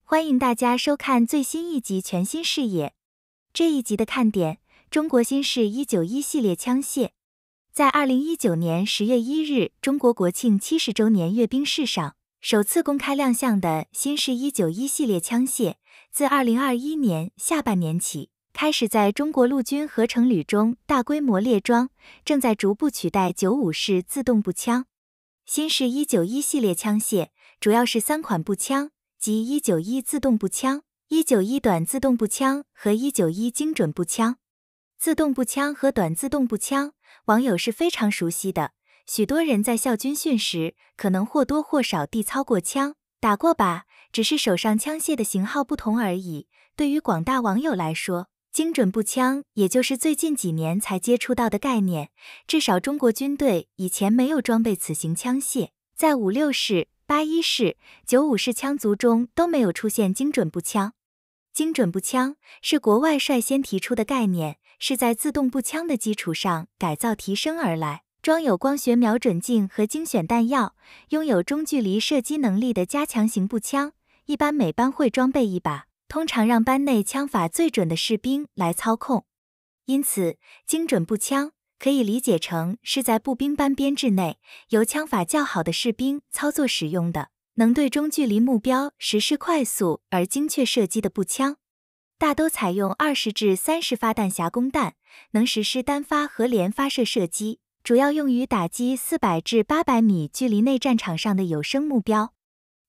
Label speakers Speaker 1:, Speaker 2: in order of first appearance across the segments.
Speaker 1: 欢迎大家收看最新一集全新视野。这一集的看点：中国新式191系列枪械。在2019年10月1日，中国国庆70周年阅兵式上，首次公开亮相的新式191系列枪械，自2021年下半年起，开始在中国陆军合成旅中大规模列装，正在逐步取代95式自动步枪。新式191系列枪械主要是3款步枪，即191自动步枪、191短自动步枪和191精准步枪。自动步枪和短自动步枪，网友是非常熟悉的，许多人在校军训时可能或多或少地操过枪、打过靶，只是手上枪械的型号不同而已。对于广大网友来说，精准步枪也就是最近几年才接触到的概念，至少中国军队以前没有装备此型枪械，在56式、81式、95式枪族中都没有出现精准步枪。精准步枪是国外率先提出的概念，是在自动步枪的基础上改造提升而来，装有光学瞄准镜和精选弹药，拥有中距离射击能力的加强型步枪，一般每班会装备一把，通常让班内枪法最准的士兵来操控。因此，精准步枪可以理解成是在步兵班编制内，由枪法较好的士兵操作使用的，能对中距离目标实施快速而精确射击的步枪。大都采用20至30发弹匣供弹，能实施单发和连发射射击，主要用于打击400至800米距离内战场上的有生目标。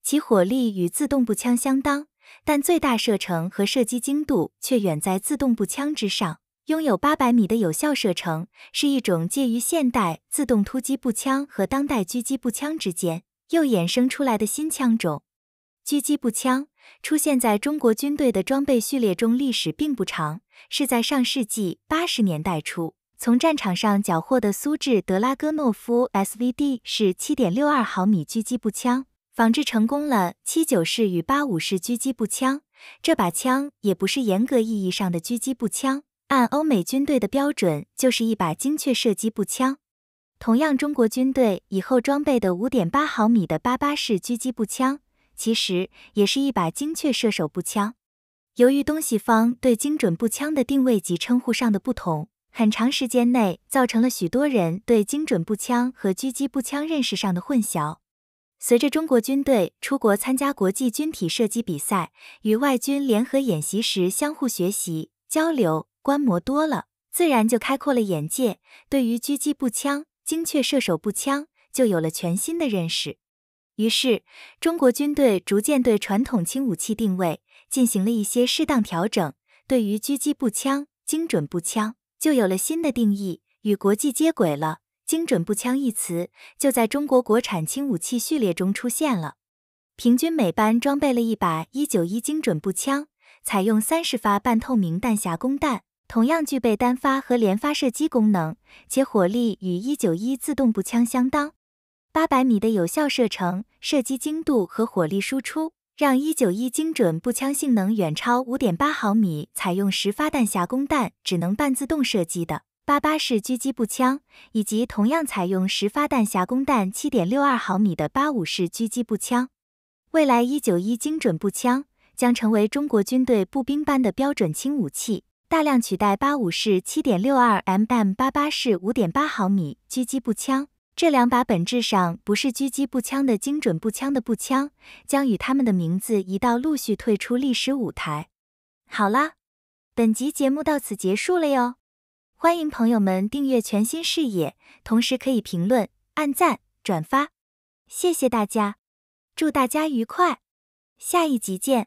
Speaker 1: 其火力与自动步枪相当，但最大射程和射击精度却远在自动步枪之上，拥有800米的有效射程，是一种介于现代自动突击步枪和当代狙击步枪之间又衍生出来的新枪种。狙击步枪出现在中国军队的装备序列中历史并不长，是在上世纪80年代初，从战场上缴获的苏制德拉戈诺夫 SVD 式 7.62 毫米狙击步枪，仿制成功了79式与85式狙击步枪。这把枪也不是严格意义上的狙击步枪，按欧美军队的标准就是一把精确射击步枪。同样，中国军队以后装备的 5.8 毫米的88式狙击步枪，其实也是一把精确射手步枪。由于东西方对精准步枪的定位及称呼上的不同，很长时间内造成了许多人对精准步枪和狙击步枪认识上的混淆。随着中国军队出国参加国际军体射击比赛，与外军联合演习时相互学习、交流、观摩多了，自然就开阔了眼界，对于狙击步枪、精确射手步枪就有了全新的认识。于是，中国军队逐渐对传统轻武器定位进行了一些适当调整，对于狙击步枪、精准步枪就有了新的定义，与国际接轨了。精准步枪一词就在中国国产轻武器序列中出现了。平均每班装备了一把191精准步枪，采用30发半透明弹匣供弹，同样具备单发和连发射击功能，且火力与191自动步枪相当。800米的有效射程、射击精度和火力输出，让191精准步枪性能远超 5.8 毫米采用10发弹匣供弹只能半自动射击的88式狙击步枪，以及同样采用10发弹匣供弹 7.62 毫米的85式狙击步枪。未来191精准步枪将成为中国军队步兵班的标准轻武器，大量取代85式 7.62mm 88式 5.8 毫米狙击步枪。这两把本质上不是狙击步枪的精准步枪的步枪，将与他们的名字一道陆续退出历史舞台。好啦，本集节目到此结束了哟。欢迎朋友们订阅全新视野，同时可以评论、按赞、转发。谢谢大家，祝大家愉快，下一集见。